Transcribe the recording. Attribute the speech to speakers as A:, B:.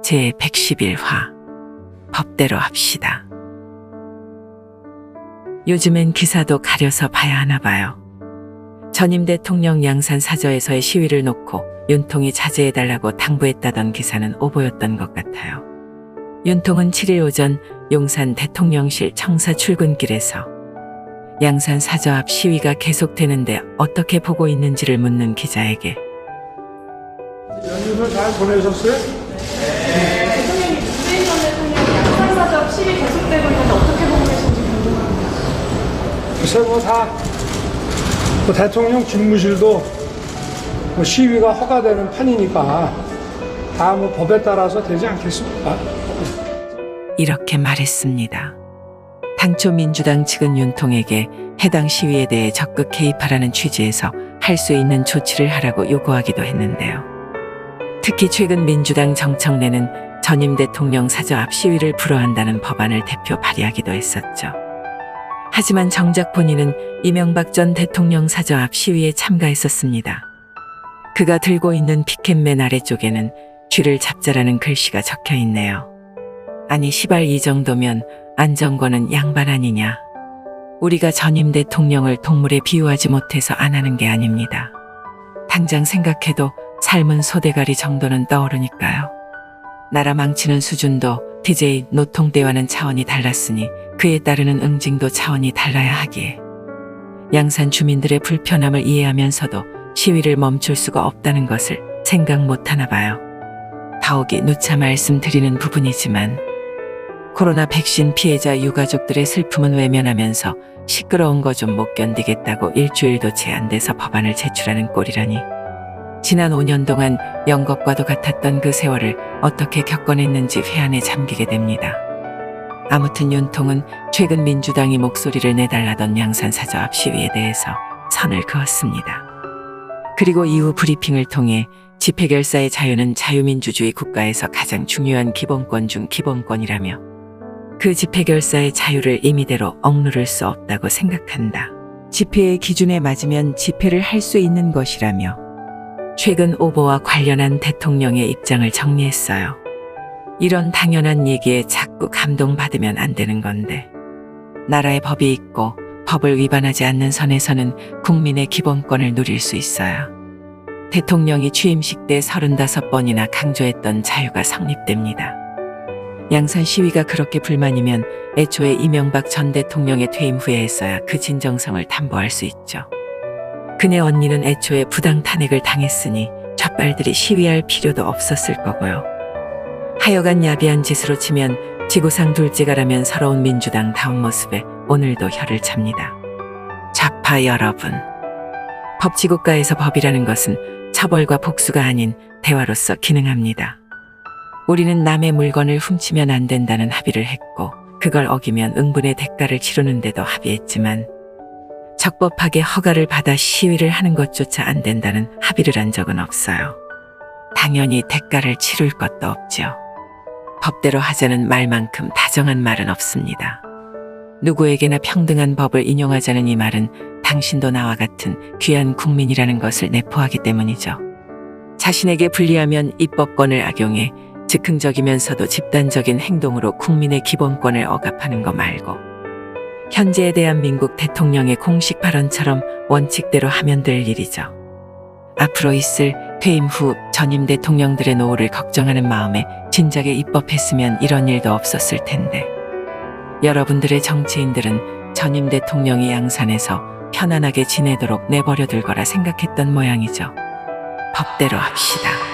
A: 제111화 법대로 합시다. 요즘엔 기사도 가려서 봐야 하나 봐요. 전임 대통령 양산 사저에서의 시위를 놓고 윤통이 자제해달라고 당부했다던 기사는 오보였던 것 같아요. 윤통은 7일 오전 용산 대통령실 청사 출근길에서 양산 사저 앞 시위가 계속되는데 어떻게 보고 있는지를 묻는 기자에게
B: 연휴를 잘 보내셨어요?
C: 대통령님, 문재인 전 대통령이 양산사적 시위 계속되고 있는데 어떻게 보고 계신지 궁금합니다.
B: 글쎄 대통령 집무실도 시위가 허가되는 판이니까 다 법에 따라서 되지 않겠습니까?
A: 이렇게 말했습니다. 당초 민주당 측은 윤통에게 해당 시위에 대해 적극 개입하라는 취지에서 할 수 있는 조치를 하라고 요구하기도 했는데요. 특히 최근 민주당 정청래는 전임 대통령 사저 앞 시위를 불허한다는 법안을 대표 발의하기도 했었죠. 하지만 정작 본인은 이명박 전 대통령 사저 앞 시위에 참가했었습니다. 그가 들고 있는 피켓맨 아래쪽에는 쥐를 잡자라는 글씨가 적혀 있네요. 아니 시발 이 정도면 안정권은 양반 아니냐. 우리가 전임 대통령을 동물에 비유하지 못해서 안 하는 게 아닙니다. 당장 생각해도 삶은 소대가리 정도는 떠오르니까요. 나라 망치는 수준도 DJ 노통 때와는 차원이 달랐으니 그에 따르는 응징도 차원이 달라야 하기에 양산 주민들의 불편함을 이해하면서도 시위를 멈출 수가 없다는 것을 생각 못하나 봐요. 더욱이 누차 말씀드리는 부분이지만 코로나 백신 피해자 유가족들의 슬픔은 외면하면서 시끄러운 거 좀 못 견디겠다고 일주일도 채 안 돼서 법안을 제출하는 꼴이라니. 지난 5년 동안 영겁과도 같았던 그 세월을 어떻게 겪어냈는지 회한에 잠기게 됩니다. 아무튼 윤통은 최근 민주당이 목소리를 내달라던 양산 사저 앞 시위에 대해서 선을 그었습니다. 그리고 이후 브리핑을 통해 집회결사의 자유는 자유민주주의 국가에서 가장 중요한 기본권 중 기본권이라며 그 집회결사의 자유를 임의대로 억누를 수 없다고 생각한다. 집회의 기준에 맞으면 집회를 할 수 있는 것이라며 최근 오보와 관련한 대통령의 입장을 정리했어요. 이런 당연한 얘기에 자꾸 감동받으면 안 되는 건데 나라에 법이 있고 법을 위반하지 않는 선에서는 국민의 기본권을 누릴 수 있어야 대통령이 취임식 때 35번이나 강조했던 자유가 성립됩니다. 양산 시위가 그렇게 불만이면 애초에 이명박 전 대통령의 퇴임 후에 했어야 그 진정성을 담보할 수 있죠. 그네 언니는 애초에 부당 탄핵을 당했으니 좌빨들이 시위할 필요도 없었을 거고요. 하여간 야비한 짓으로 치면 지구상 둘째가라면 서러운 민주당 다운 모습에 오늘도 혀를 찹니다. 좌파 여러분, 법치국가에서 법이라는 것은 처벌과 복수가 아닌 대화로서 기능합니다. 우리는 남의 물건을 훔치면 안 된다는 합의를 했고 그걸 어기면 응분의 대가를 치르는데도 합의했지만 적법하게 허가를 받아 시위를 하는 것조차 안 된다는 합의를 한 적은 없어요. 당연히 대가를 치를 것도 없죠. 법대로 하자는 말만큼 다정한 말은 없습니다. 누구에게나 평등한 법을 인용하자는 이 말은 당신도 나와 같은 귀한 국민이라는 것을 내포하기 때문이죠. 자신에게 불리하면 입법권을 악용해 즉흥적이면서도 집단적인 행동으로 국민의 기본권을 억압하는 거 말고 현재의 대한민국 대통령의 공식 발언처럼 원칙대로 하면 될 일이죠. 앞으로 있을 퇴임 후 전임 대통령들의 노후를 걱정하는 마음에 진작에 입법했으면 이런 일도 없었을 텐데 여러분들의 정치인들은 전임 대통령이 양산에서 편안하게 지내도록 내버려 둘 거라 생각했던 모양이죠. 법대로 합시다.